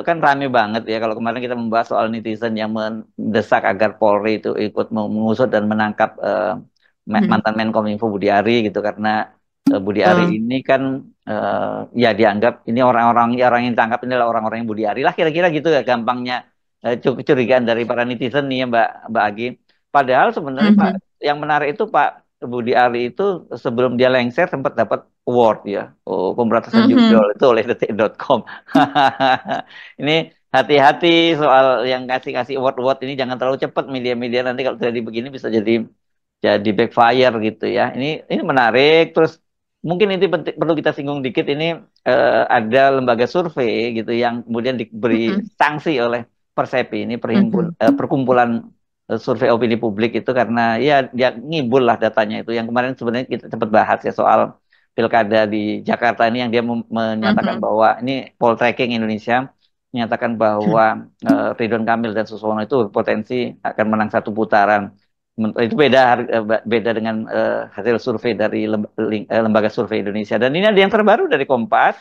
kan rame banget ya kalau kemarin kita membahas soal netizen yang mendesak agar Polri itu ikut mengusut dan menangkap Mhm. mantan Menkominfo Budi Ari gitu karena Budi Ari Betul. ini kan ya dianggap ini orang yang ditangkap ini adalah orang-orang yang Budi Ari lah kira-kira gitu ya gampangnya kecurigaan dari para netizen nih ya Mbak Agi. Padahal sebenarnya Pak Mhm. yang menarik itu Pak Budi Ari itu sebelum dia lengser sempat dapat award ya, oh, pemberantasan judul Mhm. itu oleh detik.com. Ini hati-hati soal yang kasih-kasih award-award ini jangan terlalu cepat media-media nanti kalau terjadi begini bisa jadi backfire gitu ya. Ini menarik terus mungkin ini perlu kita singgung dikit ini ada lembaga survei gitu yang kemudian diberi Mhm. sanksi oleh Persepi ini Mhm. perkumpulan survei opini publik itu karena ya dia ngibul lah datanya itu yang kemarin sebenarnya kita sempat bahas ya soal pilkada di Jakarta ini yang dia menyatakan Mhm. bahwa ini poltreking Indonesia menyatakan bahwa Ridwan Kamil dan Suswono itu berpotensi akan menang satu putaran. Itu beda beda dengan hasil survei dari lembaga survei Indonesia. Dan ini ada yang terbaru dari Kompas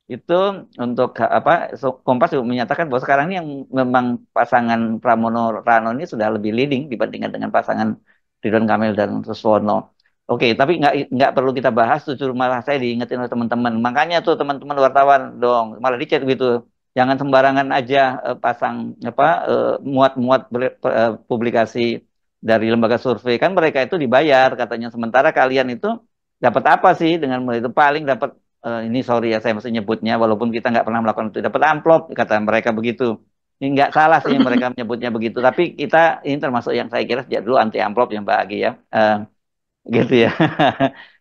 itu untuk apa Kompas juga menyatakan bahwa sekarang ini yang memang pasangan Pramono Rano ini sudah lebih leading dibandingkan dengan pasangan Ridwan Kamil dan Suswono. Oke, tapi nggak perlu kita bahas, justru malah saya diingetin oleh teman-teman. Makanya tuh teman-teman wartawan dong, malah di chat gitu. Jangan sembarangan aja pasang apa muat-muat publikasi dari lembaga survei. Kan mereka itu dibayar katanya. Sementara kalian itu dapat apa sih dengan itu paling dapat ini sorry ya saya mesti nyebutnya walaupun kita nggak pernah melakukan itu dapat amplop kata mereka begitu. Ini nggak salah sih mereka menyebutnya begitu. Tapi kita ini termasuk yang saya kira sejak dulu anti amplop yang Agi ya. Gitu ya.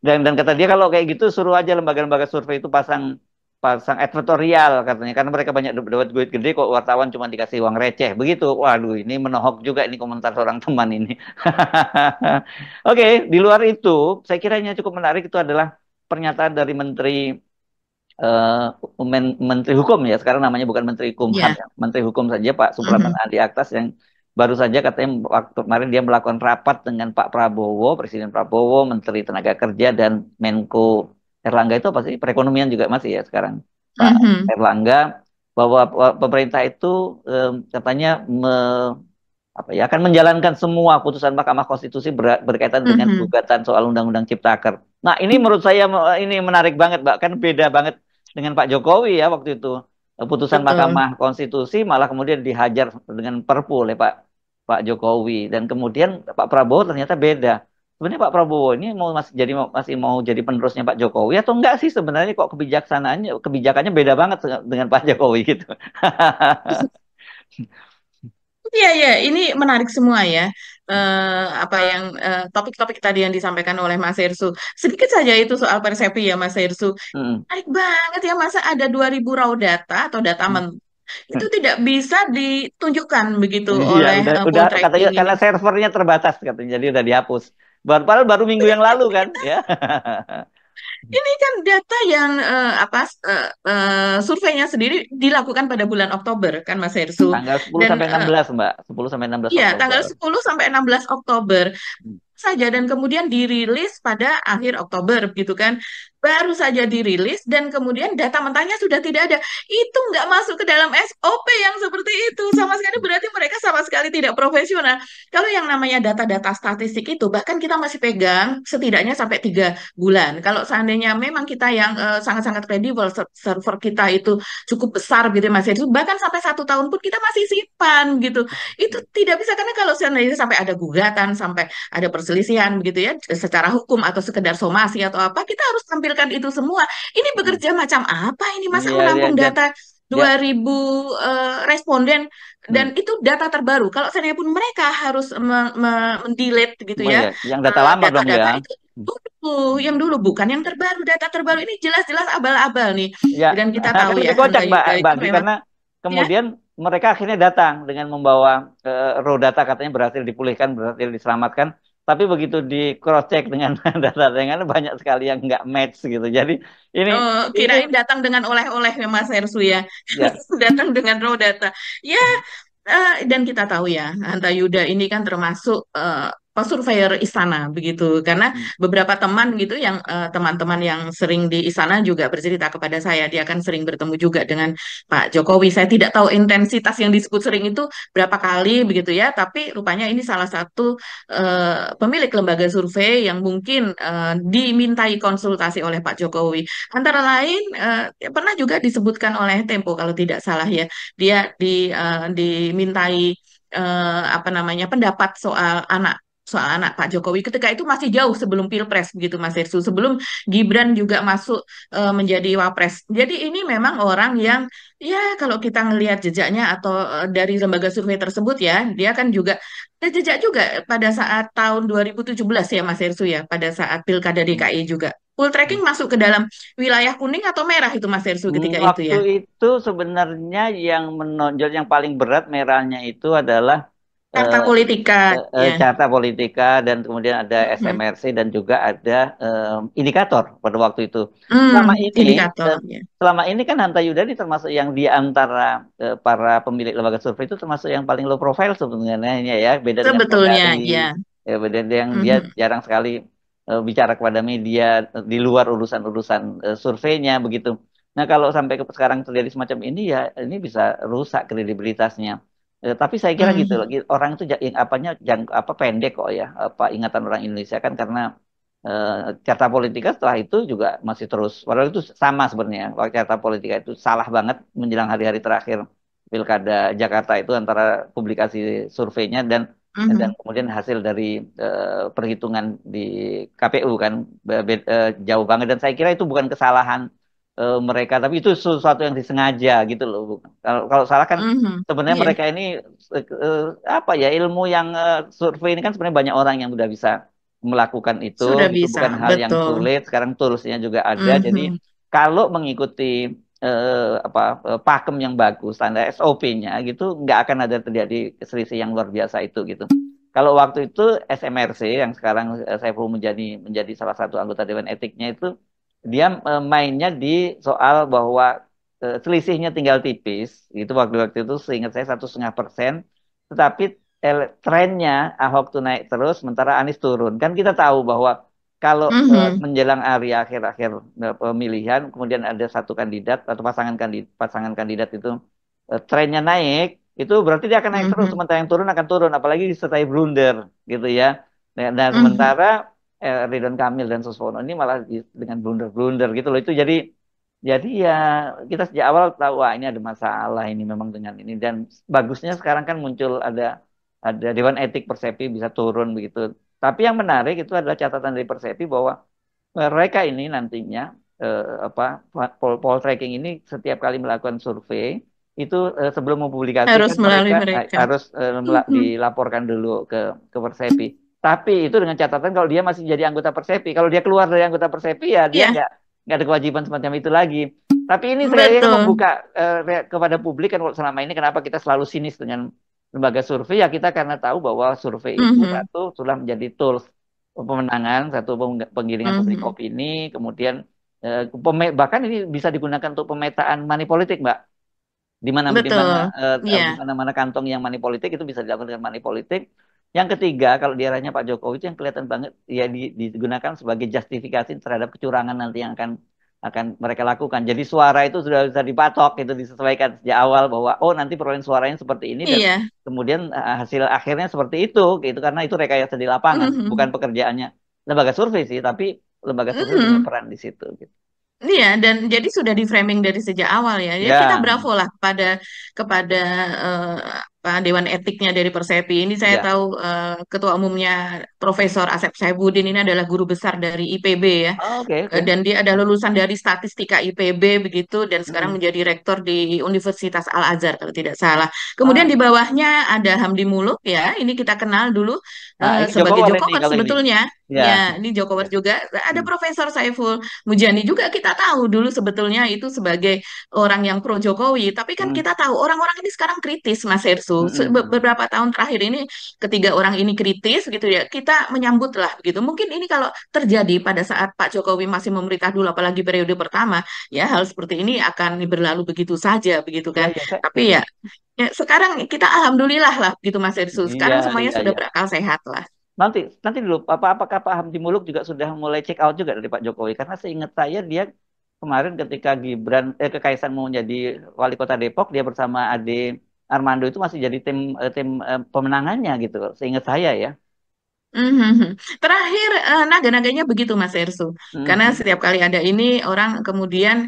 Dan kata dia kalau kayak gitu suruh aja lembaga-lembaga survei itu pasang pasang advertorial katanya karena mereka banyak dapat duit gede kok wartawan cuma dikasih uang receh begitu. Waduh, ini menohok juga ini komentar seorang teman ini. Oke, di luar itu saya kira yang cukup menarik itu adalah pernyataan dari Menteri Hukum ya sekarang namanya bukan Menteri Kumham Ya. ya. Menteri Hukum saja Pak Supratman Mhm. Andi Aktas yang baru saja katanya waktu kemarin dia melakukan rapat dengan Pak Prabowo, Presiden Prabowo, Menteri Tenaga Kerja dan Menko Erlangga itu apa sih perekonomian juga masih ya sekarang Pak Mhm. Erlangga bahwa pemerintah itu katanya apa ya akan menjalankan semua putusan Mahkamah Konstitusi berkaitan dengan Mhm. gugatan soal Undang-Undang Ciptaker. Nah, ini menurut saya ini menarik banget, Mbak. Kan beda banget dengan Pak Jokowi ya waktu itu. Putusan Betul. Mahkamah Konstitusi malah kemudian dihajar dengan Perpu oleh Pak Jokowi dan kemudian Pak Prabowo ternyata beda. Sebenarnya Pak Prabowo ini masih mau jadi penerusnya Pak Jokowi atau enggak sih sebenarnya kok kebijakannya beda banget dengan Pak Jokowi gitu. Iya, ya, ini menarik semua ya. Apa yang topik-topik tadi yang disampaikan oleh Mas Hersu. Sedikit saja itu soal Persepi ya, Mas Hersu. Mm, Menarik banget ya, masa ada 2000 raw data atau data mm. itu tidak bisa ditunjukkan begitu Iya, oleh udah katanya poltreking ini. karena servernya terbatas katanya, jadi udah dihapus. Padahal baru minggu yang lalu kan, ya. Ini kan data yang surveinya sendiri dilakukan pada bulan Oktober kan Mas Hersu. Tanggal 10 Dan sampai 16, Mbak. 10 sampai 16 iya, tanggal Oktober. 10 sampai 16 Oktober Hmm. saja dan kemudian dirilis pada akhir Oktober gitu kan. Baru saja dirilis dan kemudian data mentahnya sudah tidak ada. Itu nggak masuk ke dalam SOP yang seperti itu. Sama sekali berarti mereka sama sekali tidak profesional. Kalau yang namanya data-data statistik itu bahkan kita masih pegang setidaknya sampai 3 bulan. Kalau seandainya memang kita yang sangat-sangat kredibel, server kita itu cukup besar gitu ya, Mas, itu bahkan sampai 1 tahun pun kita masih simpan gitu. Itu tidak bisa karena kalau seandainya sampai ada gugatan, sampai ada perselisihan begitu ya secara hukum atau sekedar somasi atau apa kita harus tampilkan itu semua. Ini Hmm. bekerja macam apa ini masa Iya, menampung dia, data dia, 2000 responden hmm. dan itu data terbaru. Kalau seandainya pun mereka harus mendelete gitu Oh ya iya, yang data lama dong ya. data-data itu Hmm. dulu yang dulu bukan yang terbaru. Data terbaru ini jelas-jelas abal-abal nih Ya, dan kita akan tahu ya lebih kocak Hanta Mbak Yuda itu Bagi memang karena ya. kemudian mereka akhirnya datang dengan membawa raw data katanya berhasil dipulihkan, berhasil diselamatkan. Tapi begitu di cross check dengan data dengan banyak sekali yang nggak match gitu. Jadi ini Oh, ini kirain datang dengan oleh-oleh ya Mas Hersu ya. ya Datang dengan raw data. Ya, dan kita tahu ya, Hanta Yuda ini kan termasuk surveyor istana begitu. Karena Hmm. beberapa teman gitu yang teman-teman yang sering di istana juga bercerita kepada saya, dia kan sering bertemu juga dengan Pak Jokowi. Saya tidak tahu intensitas yang disebut sering itu berapa kali begitu ya, tapi rupanya ini salah satu pemilik lembaga survei yang mungkin dimintai konsultasi oleh Pak Jokowi. Antara lain pernah juga disebutkan oleh Tempo kalau tidak salah ya, dia dimintai apa namanya pendapat soal anak Pak Jokowi ketika itu masih jauh sebelum Pilpres begitu Mas Hersu, sebelum Gibran juga masuk menjadi Wapres. Jadi ini memang orang yang ya kalau kita ngelihat jejaknya atau dari lembaga survei tersebut ya, dia kan juga ada jejak juga pada saat tahun 2017 ya Mas Hersu ya, pada saat Pilkada Hmm. DKI juga. Full tracking masuk ke dalam wilayah kuning atau merah itu Mas Hersu ketika itu Waktu ya. itu sebenarnya yang menonjol yang paling berat merahnya itu adalah Carta eh, politika ya. carta politika dan kemudian ada Mhm. SMRC dan juga ada indikator pada waktu itu. Selama Hmm, ini indikator ya. selama ini kan Hanta Yudani termasuk yang di antara para pemilik lembaga survei itu termasuk yang paling low profile sebenarnya ya, beda dengan Sebetulnya Kodari, ya. ya beda yang dia Mhm. jarang sekali bicara kepada media di luar urusan-urusan surveinya begitu. Nah, kalau sampai sekarang terjadi semacam ini ya ini bisa rusak kredibilitasnya. Tapi saya kira gitu Mhm. lagi orang itu yang apanya apa pendek kok ya apa ingatan orang Indonesia kan karena eh, carta politika setelah itu juga masih terus padahal itu sama sebenarnya waktu carta politika itu salah banget menjelang hari-hari terakhir Pilkada Jakarta itu antara publikasi surveinya dan Mhm. kemudian hasil dari perhitungan di KPU kan jauh banget dan saya kira itu bukan kesalahan mereka tapi itu sesuatu yang disengaja gitu loh. Kalau kalau salah kan Mhm. sebenarnya Iya, mereka ini apa ya ilmu yang survei ini kan sebenarnya banyak orang yang udah bisa melakukan itu sudah gitu bisa, bukan hal yang betul. sulit sekarang toolsnya juga ada jadi Mhm. kalau mengikuti apa pakem yang bagus standar SOP-nya gitu nggak akan ada terjadi selisih yang luar biasa itu gitu kalau waktu itu SMRC yang sekarang Saiful menjadi menjadi salah satu anggota Dewan Etiknya itu dia mainnya di soal bahwa selisihnya tinggal tipis itu waktu-waktu itu seingat saya 1,5%, tetapi trennya Ahok tuh naik terus sementara Anies turun kan kita tahu bahwa kalau Mhm. menjelang hari akhir-akhir pemilihan kemudian ada satu kandidat atau pasangan kandidat itu trennya naik itu berarti dia akan naik terus Mhm. sementara yang turun akan turun apalagi disertai blunder gitu ya nah Mhm. sementara Ridwan Kamil dan Suswono ini malah dengan blunder-blunder gitu loh itu jadi ya kita sejak awal tahu wah ini ada masalah ini memang dengan ini dan bagusnya sekarang kan muncul ada Dewan Etik Persepi bisa turun begitu. Tapi yang menarik itu adalah catatan dari Persepi bahwa mereka ini nantinya apa poll tracking ini setiap kali melakukan survei itu sebelum Harus mempublikasikan melalui mereka mereka. harus Mhm. dilaporkan dulu ke Persepi. Tapi itu dengan catatan kalau dia masih jadi anggota Persepi, kalau dia keluar dari anggota Persepi ya dia Iya, nggak ada kewajiban semacam itu lagi. Tapi ini sekali lagi betul. membuka kepada publik kan kalau selama ini kenapa kita selalu sinis dengan lembaga survei ya kita karena tahu bahwa survei itu Mhm. satu sudah menjadi tools pemenangan, satu penggiringan publik Mhm. opini, kemudian bahkan ini bisa digunakan untuk pemetaan money politik, Mbak. Di mana Betul. di Iya. mana-mana kantong yang money politik itu bisa dilakukan dengan money politik. Yang ketiga, kalau di arahnya Pak Jokowi itu yang kelihatan banget ya digunakan sebagai justifikasi terhadap kecurangan nanti yang akan mereka lakukan. Jadi suara itu sudah bisa dipatok, itu disesuaikan sejak awal bahwa oh nanti perolehan suaranya seperti ini dan Iya. kemudian hasil akhirnya seperti itu, gitu karena itu rekayasa di lapangan, bukan Mhm. pekerjaannya lembaga survei sih, tapi lembaga survei punya Mhm. peran di situ. Gitu. Iya, dan jadi sudah di framing dari sejak awal ya. Ya kita Ya, bravo lah kepada apa, Dewan Etiknya dari Persepi. Ini saya ya. tahu Ketua Umumnya Profesor Asep Saifuddin ini adalah guru besar dari IPB ya. Oh, oke, oke. Dan dia ada lulusan dari Statistika IPB begitu dan sekarang Mm-mm. menjadi rektor di Universitas Al Azhar kalau tidak salah. Kemudian Ah, di bawahnya ada Hamdi Muluk ya. Ini kita kenal dulu ini sebagai Jokowi ini Jokower kalau ini. sebetulnya. Ya. Ya, ini Jokower Ya. juga. Ada Hmm. Profesor Saiful Mujani juga kita tahu dulu sebetulnya itu sebagai orang yang pro Jokowi. Tapi kan Hmm. kita tahu orang-orang ini sekarang kritis, Mas Hersu. Mm-mm. Beberapa tahun terakhir ini ketiga orang ini kritis gitu ya. Kita menyambut lah begitu. Mungkin ini kalau terjadi pada saat Pak Jokowi masih memerintah dulu, apalagi periode pertama, ya hal seperti ini akan berlalu begitu saja begitu Ya, kan. ya, Tapi ya, ya sekarang kita alhamdulillah lah gitu Mas Hersu. iya, Sekarang semuanya iya, sudah iya. berakal sehat lah. nanti nanti dulu apakah Pak Hamdi Muluk juga sudah mulai check out juga dari Pak Jokowi? Karena seingat saya dia kemarin ketika Kaisang mau jadi wali kota Depok, dia bersama Ade Armando itu masih jadi tim pemenangannya gitu, seingat saya ya. Mhm. Terakhir naga-naganya begitu Mas Ersu. Karena Mhm. setiap kali ada ini orang kemudian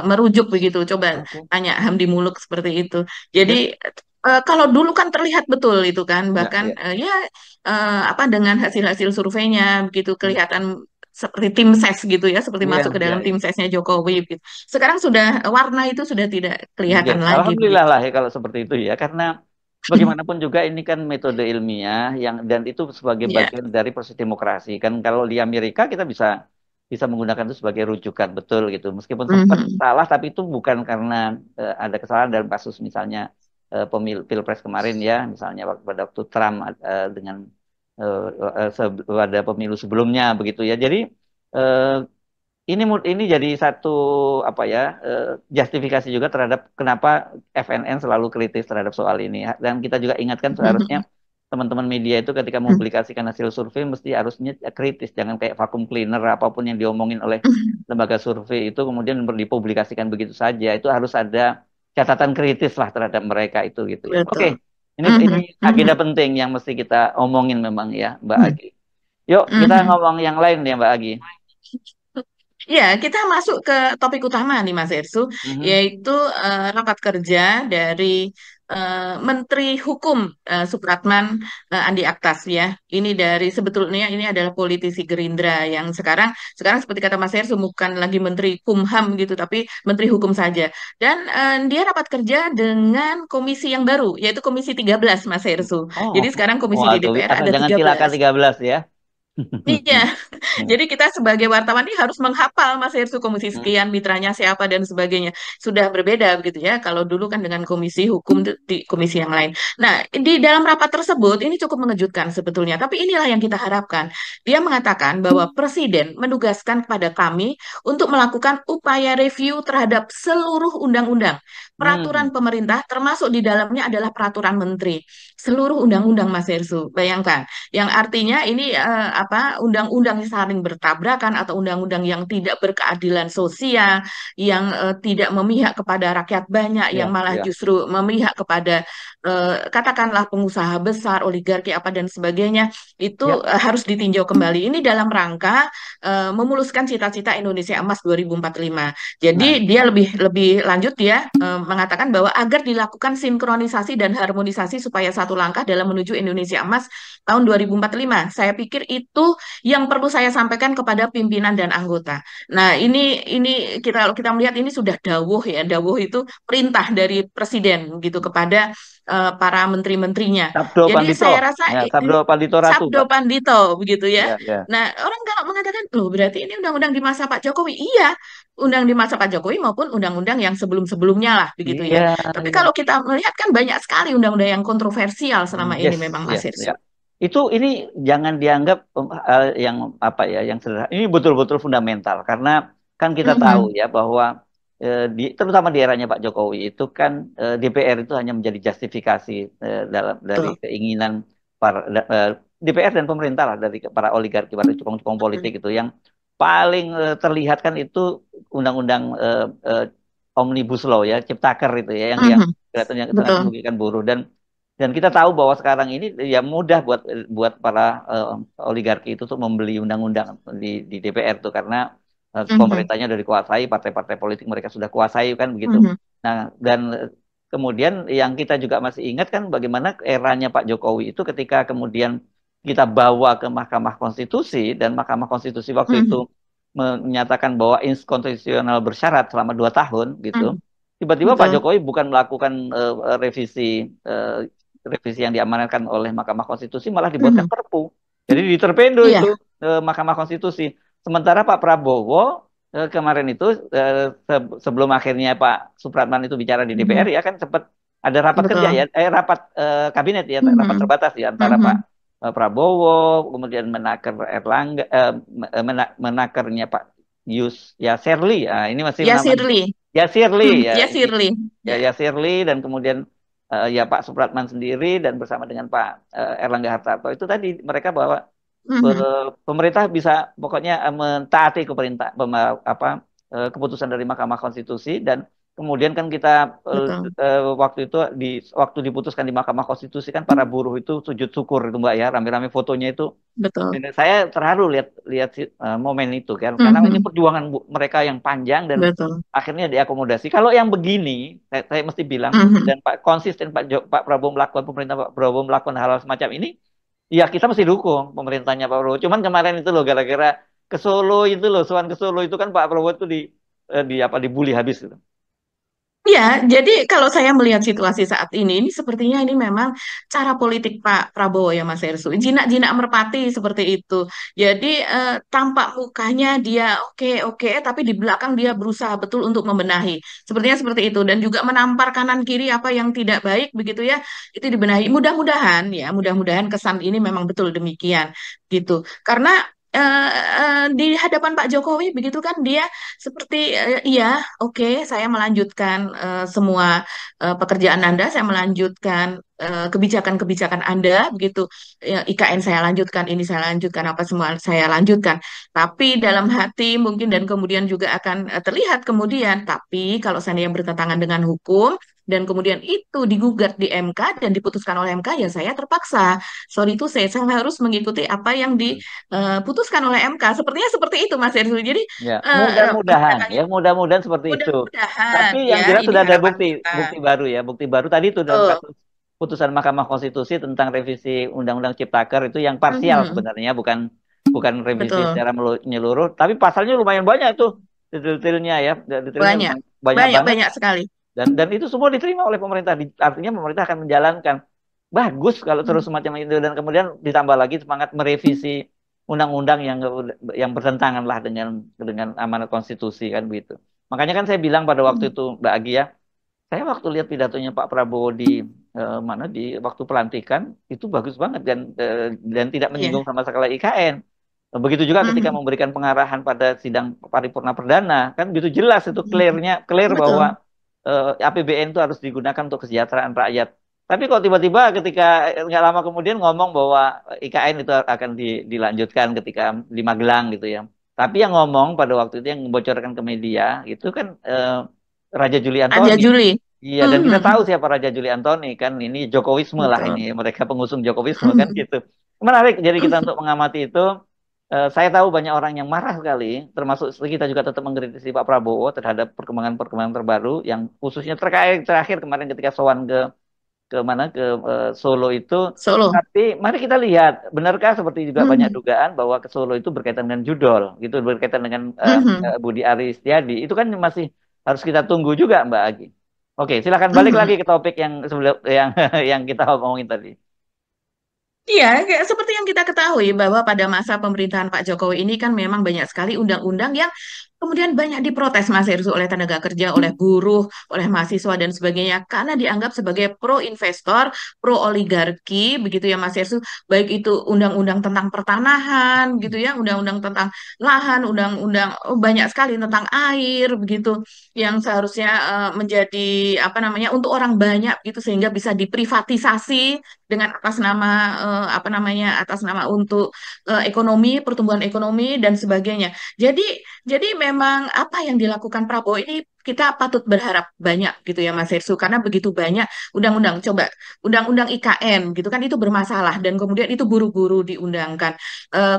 merujuk begitu. Coba Oke. tanya Hamdi Muluk seperti itu. Jadi Ya, kalau dulu kan terlihat betul itu kan, ya, bahkan ya. ya apa dengan hasil-hasil surveinya begitu Hmm. kelihatan seperti tim ses gitu ya, seperti masuk Iya, ke iya, dalam iya. tim sesnya Jokowi gitu. Sekarang sudah warna itu sudah tidak Oke, kelihatan lagi alhamdulillah begitu. lah ya kalau seperti itu ya, karena bagaimanapun juga ini kan metode ilmiah yang dan itu sebagai Ya. bagian dari proses demokrasi kan. Kalau di Amerika kita bisa bisa menggunakan itu sebagai rujukan betul gitu. Meskipun sempat Mhm. salah, tapi itu bukan karena ada kesalahan dalam kasus misalnya pilpres kemarin ya, misalnya pada waktu Trump dengan pada pemilu sebelumnya begitu ya. Jadi eh, ini jadi satu apa ya justifikasi juga terhadap kenapa FNN selalu kritis terhadap soal ini. Dan kita juga ingatkan seharusnya teman-teman media itu ketika mempublikasikan hasil survei mesti harusnya kritis, jangan kayak vacuum cleaner apapun yang diomongin oleh lembaga survei itu kemudian dipublikasikan begitu saja. Itu harus ada catatan kritis lah terhadap mereka itu gitu ya. Oke, Betul. ini Mhm. agenda Mhm. penting yang mesti kita omongin memang ya, Mbak Mhm. Agi. Yuk kita Mhm. ngomong yang lain ya, Mbak Agi. Ya, kita masuk ke topik utama nih Mas Ersu, Mhm. yaitu rapat kerja dari Menteri Hukum Supratman Andi Aktas ya. Ini dari sebetulnya ini adalah politisi Gerindra yang sekarang seperti kata Mas Ersu bukan lagi Menteri Kumham gitu, tapi Menteri Hukum saja. Dan dia rapat kerja dengan komisi yang baru, yaitu Komisi 13 Mas Ersu. Oh, Jadi sekarang komisi di waduh, DPR asal ada jangan cilaka 13. 13 ya. Iya, jadi kita sebagai wartawan ini harus menghafal Mas Hersu komisi Hmm. sekian, mitranya siapa dan sebagainya. Sudah berbeda begitu ya. Kalau dulu kan dengan komisi hukum di komisi yang lain. Nah, di dalam rapat tersebut ini cukup mengejutkan sebetulnya. Tapi inilah yang kita harapkan. Dia mengatakan bahwa Presiden menugaskan kepada kami untuk melakukan upaya review terhadap seluruh undang-undang, peraturan Hmm. pemerintah, termasuk di dalamnya adalah peraturan menteri. Seluruh undang-undang Mas Hersu. Bayangkan yang artinya ini apa undang-undang yang saling bertabrakan atau undang-undang yang tidak berkeadilan sosial, yang tidak memihak kepada rakyat banyak, yang Ya, malah ya, justru memihak kepada katakanlah pengusaha besar, oligarki apa dan sebagainya, itu ya, harus ditinjau kembali. Ini dalam rangka memuluskan cita-cita Indonesia Emas 2045. nah, Jadi dia lebih lebih lanjut dia mengatakan bahwa agar dilakukan sinkronisasi dan harmonisasi supaya satu langkah dalam menuju Indonesia Emas tahun 2045. Saya pikir itu yang perlu saya sampaikan kepada pimpinan dan anggota. Nah, ini kita kita melihat ini sudah dawuh ya. Dawuh itu perintah dari presiden gitu kepada para menteri-menterinya. Sabdo Jadi Pandito, saya rasa ya, ini Sabdo Pandito Ratu, Sabdo Pak. Pandito begitu ya. Ya, ya. Nah, orang kalau mengatakan, loh berarti ini undang-undang di masa Pak Jokowi. Iya, undang di masa Pak Jokowi maupun undang-undang yang sebelum-sebelumnya lah begitu Iya, ya. Tapi iya. kalau kita melihat kan banyak sekali undang-undang yang kontroversial selama ini Yes, memang Mas yes, ya. Hirsu. Ini jangan dianggap hal yang apa ya, yang sederhana. Ini betul-betul fundamental karena kan kita tahu Mhm. ya bahwa terutama di eranya Pak Jokowi itu kan DPR itu hanya menjadi justifikasi dari Betul. keinginan para DPR dan pemerintah lah dari para oligarki, para cukong-cukong politik Mhm. itu yang paling terlihat kan itu undang-undang Omnibus Law ya, Ciptaker itu ya yang Mhm. kelihatannya sangat Betul. merugikan buruh dan kita tahu bahwa sekarang ini ya mudah buat buat para oligarki itu untuk membeli undang-undang di DPR tuh karena Mhm. pemerintahnya sudah dikuasai, partai-partai politik mereka sudah kuasai kan begitu. Mhm. Nah, dan kemudian yang kita juga masih ingat kan bagaimana eranya Pak Jokowi itu ketika kemudian kita bawa ke Mahkamah Konstitusi dan Mahkamah Konstitusi waktu itu Mhm. menyatakan bahwa inkonstitusional bersyarat selama 2 tahun gitu. Mhm. Tiba-tiba Pak Betul. Jokowi bukan melakukan eh, revisi yang diamanatkan oleh Mahkamah Konstitusi malah dibuatkan Mhm. Perpu. Jadi diterpendo itu Iya. Mahkamah Konstitusi. Sementara Pak Prabowo kemarin itu sebelum akhirnya Pak Supratman itu bicara di DPR Mhm. ya kan sempat ada rapat kerja ya, Betul. rapat kabinet ya, rapat Mhm. terbatas ya antara Pak Mhm. Prabowo, kemudian menaker Erlangga, menakernya Pak Yus ya Serli, ini masih Ya namanya Shirley. ya Shirley Mhm. ya Ya ini Shirley. ya Ya. ya Shirley dan kemudian ya Pak Supratman sendiri dan bersama dengan Pak Erlangga Hartarto itu tadi mereka bahwa Mhm. pemerintah bisa pokoknya mentaati apa keputusan dari Mahkamah Konstitusi dan kemudian kan kita Betul, waktu itu waktu diputuskan di Mahkamah Konstitusi kan para buruh itu sujud syukur itu Mbak ya rame-rame fotonya itu. betul. Dan saya terharu lihat lihat momen itu kan karena ini Mhm. perjuangan mereka yang panjang dan Betul. akhirnya diakomodasi. Kalau yang begini, saya mesti bilang Mhm. dan Pak konsisten Pak Prabowo melakukan pemerintah Pak Prabowo melakukan hal-hal semacam ini, ya kita mesti dukung pemerintahnya Pak Prabowo. Cuman kemarin itu loh gara-gara ke Solo itu loh, soal ke Solo itu kan Pak Prabowo itu di apa dibully habis gitu. Ya, jadi kalau saya melihat situasi saat ini sepertinya ini memang cara politik Pak Prabowo ya Mas Ersu. Jinak-jinak merpati seperti itu. Jadi tampak mukanya dia oke oke, tapi di belakang dia berusaha betul untuk membenahi. Sepertinya seperti itu dan juga menampar kanan kiri apa yang tidak baik begitu ya, itu dibenahi. Mudah-mudahan ya, mudah-mudahan kesan ini memang betul demikian gitu. Karena di hadapan Pak Jokowi begitu kan dia seperti iya, oke, saya melanjutkan semua pekerjaan Anda, saya melanjutkan kebijakan-kebijakan Anda, begitu. IKN saya lanjutkan, ini saya lanjutkan, apa semua saya lanjutkan. Tapi dalam hati mungkin dan kemudian juga akan terlihat kemudian. Tapi kalau saya bertentangan dengan hukum dan kemudian itu digugat di MK dan diputuskan oleh MK, ya saya terpaksa. Sorry itu saya harus mengikuti apa yang diputuskan oleh MK. Sepertinya seperti itu, Mas Herzl. Jadi Ya, mudah-mudahan mendatangi ya, mudah-mudahan seperti itu. mudah-mudahan Tapi yang ya jelas ini sudah ada harapan bukti, kita. bukti baru ya, bukti baru tadi itu dalam Betul. kasus putusan Mahkamah Konstitusi tentang revisi Undang-Undang Ciptaker itu yang parsial Mhm. sebenarnya, bukan bukan revisi Betul. secara menyeluruh, tapi pasalnya lumayan banyak tuh, detailnya ya, detailnya Banyak. lumayan banyak Banyak banget banyak sekali. dan itu semua diterima oleh pemerintah. Artinya pemerintah akan menjalankan. Bagus kalau terus Mhm. semacam itu dan kemudian ditambah lagi semangat merevisi undang-undang yang bertentangan lah dengan amanat konstitusi kan begitu. Makanya kan saya bilang pada waktu Mhm. itu Mbak Agi ya, saya waktu lihat pidatonya Pak Prabowo di mana di waktu pelantikan itu bagus banget dan tidak Iya. menyinggung sama sekali IKN. Begitu juga ketika Mhm. memberikan pengarahan pada sidang paripurna perdana kan begitu jelas itu Mhm. clear bahwa Betul. APBN itu harus digunakan untuk kesejahteraan rakyat. Tapi kok tiba-tiba ketika nggak lama kemudian ngomong bahwa IKN itu akan dilanjutkan ketika di Magelang gitu ya. Tapi yang ngomong pada waktu itu yang membocorkan ke media itu kan Raja Juli Raja Antoni. Juli. Iya, dan kita tahu Mhm. siapa Raja Juli Antoni kan ini Jokowisme lah ini Betul. mereka pengusung Jokowisme kan Mhm. gitu. Menarik jadi kita untuk mengamati itu. Saya tahu banyak orang yang marah sekali, termasuk kita juga tetap mengkritisi Pak Prabowo terhadap perkembangan-perkembangan terbaru yang khususnya terkait terakhir kemarin ketika sowan ke mana ke Solo itu. Solo. Tapi mari kita lihat, benarkah seperti juga banyak Mhm. dugaan bahwa ke Solo itu berkaitan dengan judol, gitu berkaitan dengan Mhm. Budi Aris Setiadi. Itu kan masih harus kita tunggu juga, Mbak Agi. Oke, silakan balik Mhm. lagi ke topik yang sebelum yang yang kita omongin tadi. Iya, kayak seperti yang kita ketahui bahwa pada masa pemerintahan Pak Jokowi ini kan memang banyak sekali undang-undang yang kemudian banyak diprotes Mas Herzl oleh tenaga kerja, oleh buruh, oleh mahasiswa dan sebagainya karena dianggap sebagai pro investor, pro oligarki, begitu ya Mas Herzl. Baik itu undang-undang tentang pertanahan, gitu ya, undang-undang tentang lahan, undang-undang banyak sekali tentang air, begitu yang seharusnya menjadi apa namanya untuk orang banyak gitu sehingga bisa diprivatisasi dengan atas nama apa namanya atas nama untuk ekonomi, pertumbuhan ekonomi dan sebagainya. Jadi jadi memang apa yang dilakukan Prabowo ini kita patut berharap banyak gitu ya Mas Hersu karena begitu banyak undang-undang coba undang-undang IKN gitu kan itu bermasalah dan kemudian itu buru-buru diundangkan.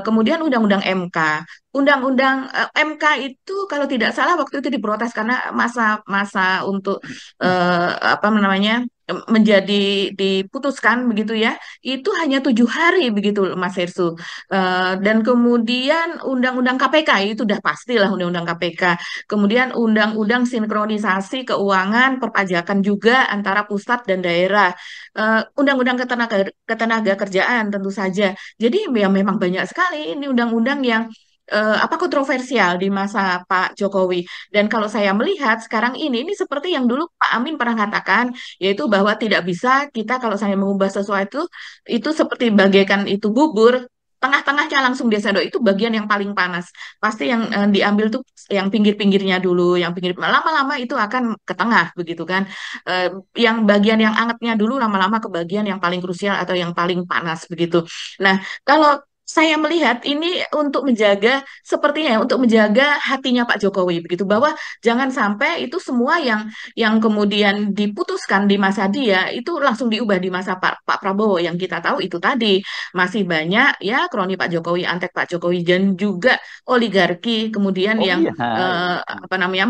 Kemudian undang-undang MK. Undang-undang MK itu kalau tidak salah waktu itu diprotes karena masa-masa untuk apa namanya menjadi diputuskan begitu ya itu hanya 7 hari begitu Mas Hersu. Dan kemudian undang-undang KPK itu udah pastilah undang-undang KPK kemudian undang-undang sinkronisasi keuangan perpajakan juga antara pusat dan daerah. Undang-undang ketenaga kerjaan tentu saja jadi ya memang banyak sekali ini undang-undang yang apa kontroversial di masa Pak Jokowi. Dan kalau saya melihat sekarang ini seperti yang dulu Pak Amin pernah katakan, yaitu bahwa tidak bisa kita kalau saya mengubah sesuatu itu seperti bagaikan itu bubur. tengah-tengahnya langsung desado itu bagian yang paling panas. Pasti yang diambil tuh yang pinggir-pinggirnya dulu, yang pinggir lama-lama itu akan ke tengah begitu kan. Yang bagian yang angetnya dulu lama-lama ke bagian yang paling krusial atau yang paling panas begitu. Nah, kalau saya melihat ini untuk menjaga sepertinya ya, untuk menjaga hatinya Pak Jokowi begitu bahwa jangan sampai itu semua yang kemudian diputuskan di masa dia itu langsung diubah di masa Pak Prabowo yang kita tahu itu tadi masih banyak ya kroni Pak Jokowi, antek Pak Jokowi dan juga oligarki kemudian Oh yang iya, apa namanya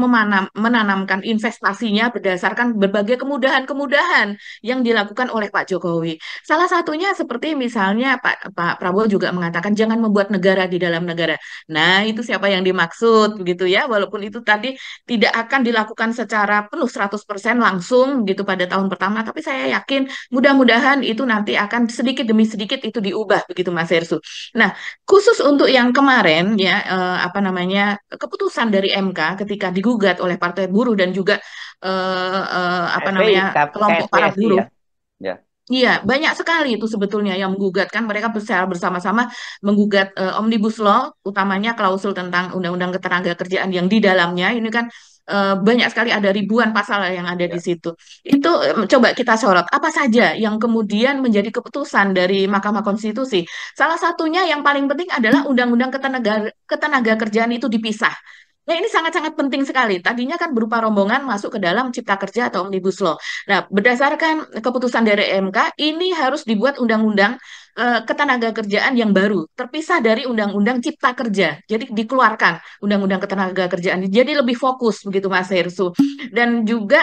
menanamkan investasinya berdasarkan berbagai kemudahan-kemudahan yang dilakukan oleh Pak Jokowi. Salah satunya seperti misalnya Pak Prabowo juga mengatakan jangan membuat negara di dalam negara. Nah, itu siapa yang dimaksud begitu ya. Walaupun itu tadi tidak akan dilakukan secara penuh 100% langsung gitu pada tahun pertama, tapi saya yakin mudah-mudahan itu nanti akan sedikit demi sedikit itu diubah begitu Mas Hersu. Nah, khusus untuk yang kemarin ya apa namanya keputusan dari MK ketika digugat oleh Partai Buruh dan juga apa KSPI, namanya kelompok para KSPSI buruh. ya. Ya. Iya, banyak sekali itu sebetulnya yang menggugat kan mereka secara bersama-sama menggugat Omnibus Law, utamanya klausul tentang Undang-Undang Ketenagakerjaan yang di dalamnya ini kan banyak sekali ada ribuan pasal yang ada di Ya. situ. Itu coba kita sorot apa saja yang kemudian menjadi keputusan dari Mahkamah Konstitusi. Salah satunya yang paling penting adalah Undang-Undang Ketenagakerjaan itu dipisah. Nah, ini sangat-sangat penting sekali. Tadinya kan berupa rombongan masuk ke dalam Cipta Kerja atau Omnibus Law. Nah, berdasarkan keputusan dari MK, ini harus dibuat undang-undang ketenagakerjaan yang baru, terpisah dari undang-undang Cipta Kerja. Jadi dikeluarkan undang-undang ketenagakerjaan. Jadi lebih fokus begitu Mas Hersu. Dan juga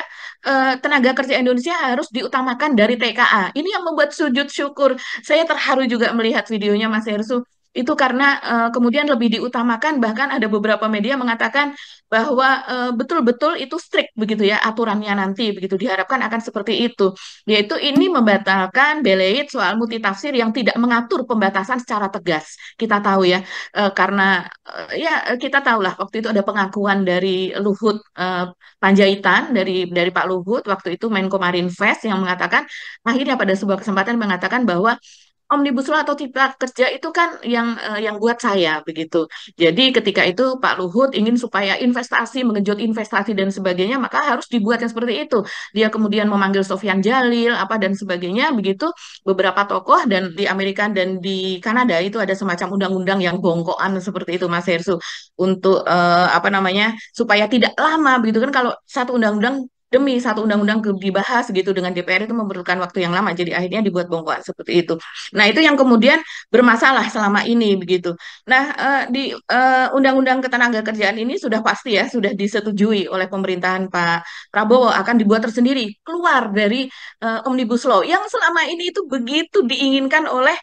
tenaga kerja Indonesia harus diutamakan dari TKA. Ini yang membuat sujud syukur. Saya terharu juga melihat videonya Mas Hersu itu karena kemudian lebih diutamakan bahkan ada beberapa media mengatakan bahwa betul-betul itu strict begitu ya aturannya nanti begitu diharapkan akan seperti itu yaitu ini membatalkan beleid soal multitafsir yang tidak mengatur pembatasan secara tegas kita tahu ya karena ya kita tahulah waktu itu ada pengakuan dari Luhut Panjaitan dari Pak Luhut waktu itu Menko Marinvest yang mengatakan akhirnya pada sebuah kesempatan mengatakan bahwa Omnibus Law atau Cipta Kerja itu kan yang buat saya begitu. Jadi ketika itu Pak Luhut ingin supaya investasi, mengejut investasi dan sebagainya, maka harus dibuat yang seperti itu. Dia kemudian memanggil Sofyan Jalil apa dan sebagainya begitu beberapa tokoh dan di Amerika dan di Kanada itu ada semacam undang-undang yang bongkoan seperti itu Mas Hersu untuk apa namanya supaya tidak lama begitu kan kalau satu undang-undang demi satu undang-undang dibahas gitu dengan DPR itu memerlukan waktu yang lama. Jadi akhirnya dibuat bongkoan seperti itu. Nah, itu yang kemudian bermasalah selama ini begitu. Nah, di Undang-Undang Ketenagakerjaan ini sudah pasti ya, sudah disetujui oleh pemerintahan Pak Prabowo akan dibuat tersendiri, keluar dari Omnibus Law yang selama ini itu begitu diinginkan oleh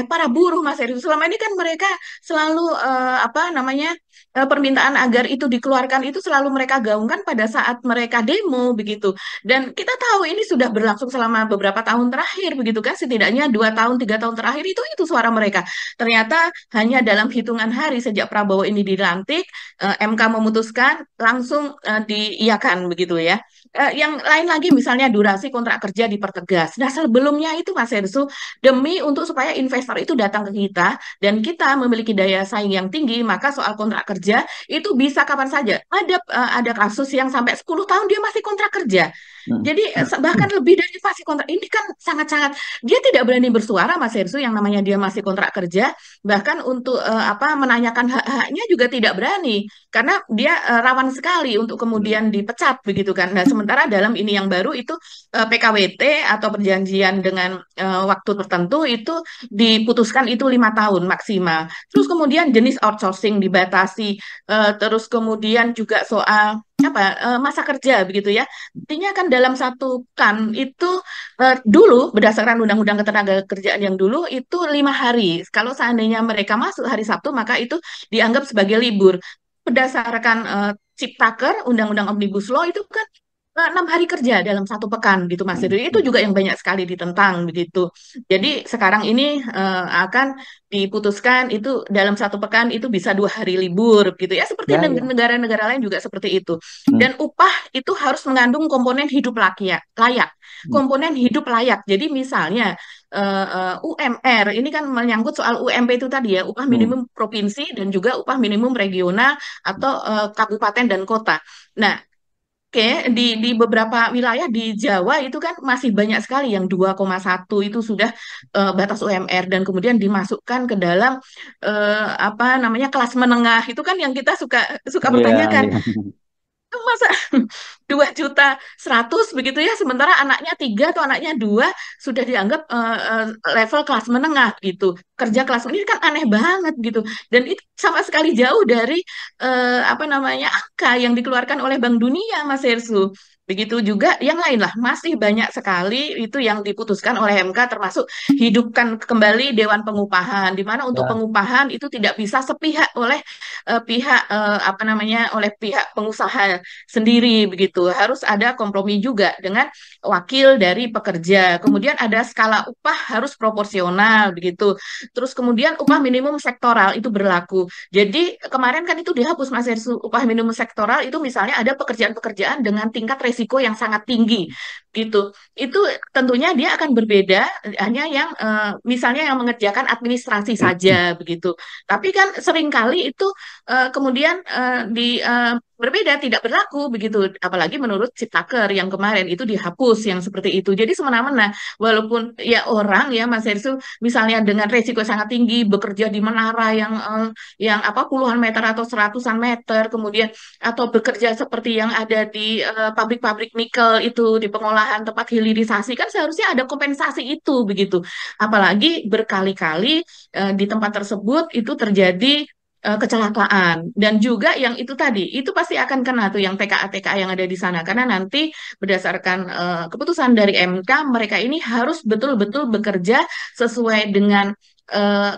para buruh Mas Heri. Selama ini kan mereka selalu apa namanya permintaan agar itu dikeluarkan itu selalu mereka gaungkan pada saat mereka demo begitu. Dan kita tahu ini sudah berlangsung selama beberapa tahun terakhir begitu kan, setidaknya 2 tahun 3 tahun terakhir itu suara mereka. Ternyata hanya dalam hitungan hari sejak Prabowo ini dilantik, MK memutuskan langsung diiyakan begitu ya. Yang lain lagi misalnya durasi kontrak kerja dipertegas. Nah sebelumnya itu Mas Hersu demi untuk supaya investor itu datang ke kita dan kita memiliki daya saing yang tinggi, maka soal kontrak kerja itu bisa kapan saja. Ada kasus yang sampai 10 tahun dia masih kontrak kerja. Hmm. Jadi bahkan lebih dari masih kontrak ini kan sangat-sangat dia tidak berani bersuara Mas Hersu yang namanya dia masih kontrak kerja bahkan untuk apa menanyakan hak-haknya juga tidak berani karena dia rawan sekali untuk kemudian dipecat begitu kan. Nah, sementara dalam ini yang baru itu PKWT atau perjanjian dengan waktu tertentu itu diputuskan itu 5 tahun maksimal. Terus kemudian jenis outsourcing dibatasi, terus kemudian juga soal apa masa kerja begitu ya. Artinya kan dalam satu kan itu dulu berdasarkan Undang-Undang Ketenagakerjaan yang dulu itu 5 hari. Kalau seandainya mereka masuk hari Sabtu maka itu dianggap sebagai libur. Berdasarkan Ciptaker Undang-Undang Omnibus Law itu kan 6 hari kerja dalam 1 pekan gitu Mas. Jadi itu juga yang banyak sekali ditentang begitu. Jadi sekarang ini akan diputuskan itu dalam 1 pekan itu bisa 2 hari libur gitu ya. Seperti Ya, ya. negara-negara lain juga seperti itu. Hmm, Dan upah itu harus mengandung komponen hidup layak, layak, hmm, komponen hidup layak. Jadi misalnya UMR ini kan menyangkut soal UMP itu tadi ya, upah hmm. minimum provinsi dan juga upah minimum regional atau kabupaten dan kota. Nah, oke, di beberapa wilayah di Jawa itu kan masih banyak sekali yang 2,1 itu sudah batas UMR dan kemudian dimasukkan ke dalam apa namanya kelas menengah. Itu kan yang kita suka suka Iya, pertanyakan. iya. Masa 2,1 juta begitu ya, sementara anaknya 3 atau anaknya 2 sudah dianggap level kelas menengah gitu. Kerja kelas menengah ini kan aneh banget gitu. Dan itu sama sekali jauh dari apa namanya angka yang dikeluarkan oleh Bank Dunia, Mas Hersu. Begitu juga yang lain lah, masih banyak sekali itu yang diputuskan oleh MK termasuk hidupkan kembali Dewan Pengupahan, di mana untuk Ya, pengupahan itu tidak bisa sepihak oleh pihak apa namanya oleh pihak pengusaha sendiri begitu. Harus ada kompromi juga dengan wakil dari pekerja. Kemudian ada skala upah harus proporsional begitu. Terus kemudian upah minimum sektoral itu berlaku. Jadi kemarin kan itu dihapus Mas Hersu. Upah minimum sektoral itu misalnya ada pekerjaan-pekerjaan dengan tingkat resiko yang sangat tinggi gitu. Itu tentunya dia akan berbeda hanya yang misalnya yang mengerjakan administrasi saja begitu. Tapi kan seringkali itu kemudian berbeda, tidak berlaku begitu. Apalagi menurut Ciptaker yang kemarin itu dihapus yang seperti itu. Jadi semena-mena, walaupun ya orang ya Mas Hersu, misalnya dengan resiko sangat tinggi, bekerja di menara yang apa puluhan meter atau seratusan meter, kemudian atau bekerja seperti yang ada di pabrik-pabrik nikel itu di pengolahan tempat hilirisasi kan seharusnya ada kompensasi itu begitu. Apalagi berkali-kali di tempat tersebut itu terjadi kecelakaan dan juga yang itu tadi itu pasti akan kena tuh yang TKA yang ada di sana karena nanti berdasarkan keputusan dari MK mereka ini harus betul-betul bekerja sesuai dengan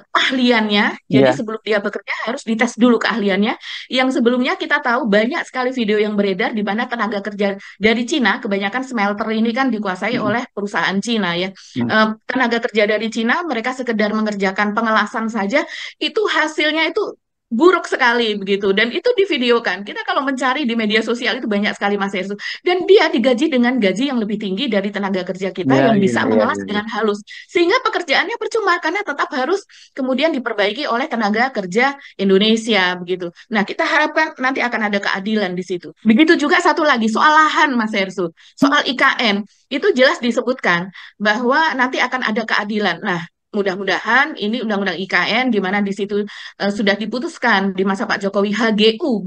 ahliannya. Jadi iya. sebelum dia bekerja harus dites dulu keahliannya. Yang sebelumnya kita tahu banyak sekali video yang beredar di mana tenaga kerja dari Cina, kebanyakan smelter ini kan dikuasai Hmm, oleh perusahaan Cina ya. hmm. Tenaga kerja dari Cina mereka sekedar mengerjakan pengelasan saja itu hasilnya itu buruk sekali begitu dan itu divideokan. Kita kalau mencari di media sosial itu banyak sekali Mas Hersut dan dia digaji dengan gaji yang lebih tinggi dari tenaga kerja kita Iya, yang iya, bisa iya, mengelas iya. dengan halus sehingga pekerjaannya percuma karena tetap harus kemudian diperbaiki oleh tenaga kerja Indonesia begitu. Nah, kita harapkan nanti akan ada keadilan di situ. Begitu juga satu lagi soal lahan Mas Hersut, soal IKN itu jelas disebutkan bahwa nanti akan ada keadilan. Nah, mudah-mudahan ini Undang-Undang IKN di mana di situ sudah diputuskan di masa Pak Jokowi HGU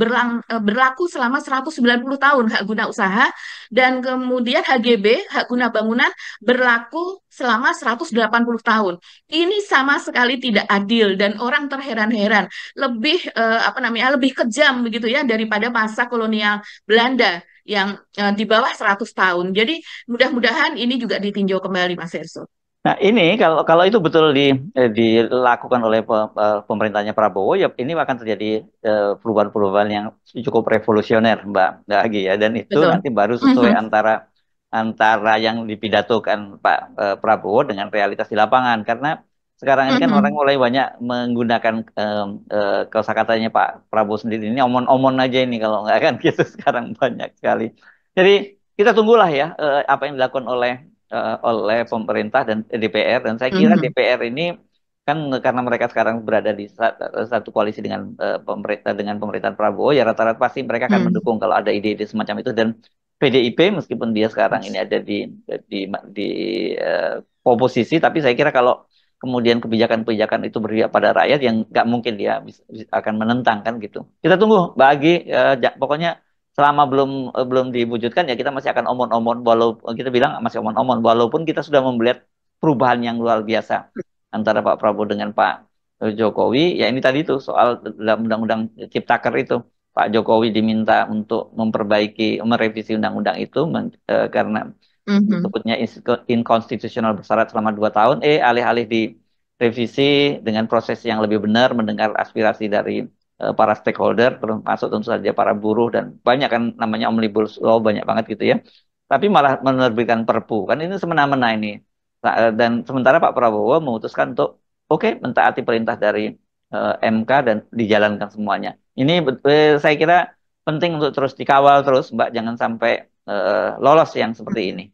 berlaku selama 190 tahun hak guna usaha dan kemudian HGB hak guna bangunan berlaku selama 180 tahun. Ini sama sekali tidak adil dan orang terheran-heran lebih apa namanya lebih kejam begitu ya daripada masa kolonial Belanda yang di bawah 100 tahun. Jadi mudah-mudahan ini juga ditinjau kembali Mas Erso. Nah, ini kalau kalau itu betul dilakukan oleh pemerintahnya Prabowo, ya ini akan terjadi perubahan-perubahan yang cukup revolusioner, Mbak Agi ya. Dan itu Betul. nanti baru sesuai Mhm. antara antara yang dipidatokan Pak Prabowo dengan realitas di lapangan. Karena sekarang ini kan orang Mhm. mulai banyak menggunakan kosakatanya Pak Prabowo sendiri. Ini omon-omon aja ini kalau nggak kan gitu sekarang banyak sekali. Jadi kita tunggulah ya apa yang dilakukan oleh pemerintah dan DPR, dan saya kira Mhm. DPR ini kan karena mereka sekarang berada di satu koalisi dengan pemerintah dengan pemerintahan Prabowo, ya rata-rata pasti mereka akan Mhm. mendukung kalau ada ide-ide semacam itu. Dan PDIP meskipun dia sekarang ini ada di, di eh, oposisi, tapi saya kira kalau kemudian kebijakan-kebijakan itu berpihak pada rakyat, yang nggak mungkin dia akan menentang kan gitu. Kita tunggu bagi pokoknya selama belum diwujudkan ya kita masih akan omon-omon, walaupun kita bilang masih omon-omon walaupun kita sudah melihat perubahan yang luar biasa antara Pak Prabowo dengan Pak Jokowi. Ya ini tadi tuh soal dalam undang-undang Ciptaker itu Pak Jokowi diminta untuk memperbaiki merevisi undang-undang itu karena Mhm. disebutnya inkonstitusional bersyarat selama 2 tahun. Alih-alih direvisi dengan proses yang lebih benar, mendengar aspirasi dari para stakeholder, termasuk tentu saja para buruh dan banyak kan namanya omnibus law banyak banget gitu ya. Tapi malah menerbitkan perpu kan ini semena-mena ini. Dan sementara Pak Prabowo memutuskan untuk oke mentaati perintah dari MK dan dijalankan semuanya. Ini saya kira penting untuk terus dikawal terus Mbak jangan sampai lolos yang seperti ini.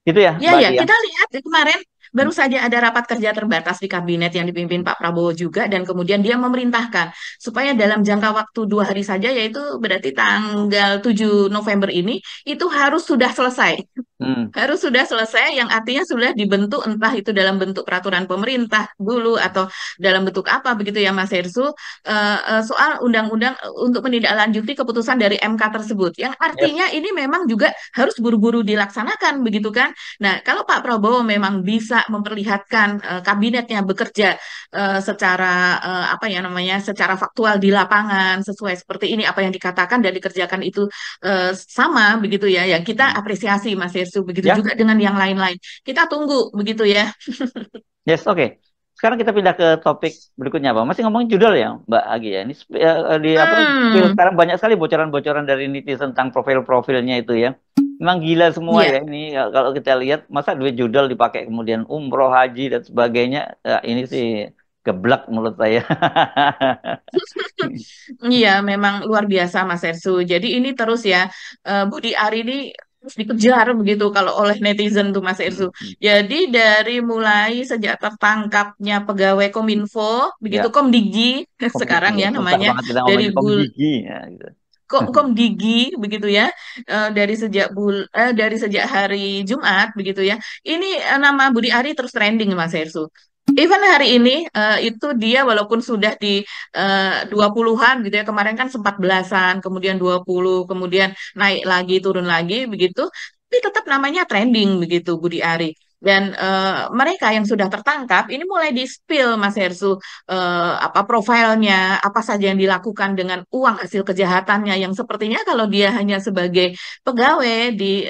Gitu ya Ya, Mbak ya, Dia. kita lihat kemarin baru saja ada rapat kerja terbatas di kabinet yang dipimpin Pak Prabowo juga, dan kemudian dia memerintahkan supaya dalam jangka waktu 2 hari saja, yaitu berarti tanggal 7 November ini, itu harus sudah selesai. Hmm. Harus sudah selesai, yang artinya sudah dibentuk, entah itu dalam bentuk peraturan pemerintah dulu atau dalam bentuk apa begitu ya Mas Hersu, soal undang-undang untuk menindaklanjuti keputusan dari MK tersebut. Yang Yes. artinya ini memang juga harus buru-buru dilaksanakan begitu kan. Nah, kalau Pak Prabowo memang bisa memperlihatkan kabinetnya bekerja secara apa ya namanya, secara faktual di lapangan sesuai seperti ini apa yang dikatakan dan dikerjakan itu sama begitu ya, yang kita Hmm. apresiasi Mas Yersu, begitu Ya, juga dengan yang lain-lain. Kita tunggu begitu ya. yes, oke. Sekarang kita pindah ke topik berikutnya, Pak. Masih ngomongin judul ya, Mbak Agi ya. Ini di apa? Hmm, Sekarang banyak sekali bocoran-bocoran dari netizen tentang profil-profilnya itu ya. Memang gila semua iya. ya ini. Kalau kita lihat, masa duit judul dipakai kemudian umroh, haji dan sebagainya. Ini sih geblek menurut saya. Iya, memang luar biasa Mas Ersu. Jadi ini terus ya, Budi Ari ini terus dikejar begitu kalau oleh netizen tuh Mas Ersu. Jadi dari mulai sejak tertangkapnya pegawai Kominfo, begitu Ya, Komdigi Komdigi sekarang ya. ya Susah namanya, banget kita dari ngomongin Komdigi ya, gitu. Komdigi begitu ya, dari sejak dari sejak hari Jumat begitu ya. Ini nama Budi Ari terus trending Mas Hersu. Even hari ini itu dia walaupun sudah di 20-an gitu ya, kemarin kan sempat belasan, kemudian 20, kemudian naik lagi, turun lagi begitu, tapi tetap namanya trending begitu Budi Ari. Dan mereka yang sudah tertangkap ini mulai di-spill Mas Hersu, apa profilnya, apa saja yang dilakukan dengan uang hasil kejahatannya, yang sepertinya kalau dia hanya sebagai pegawai di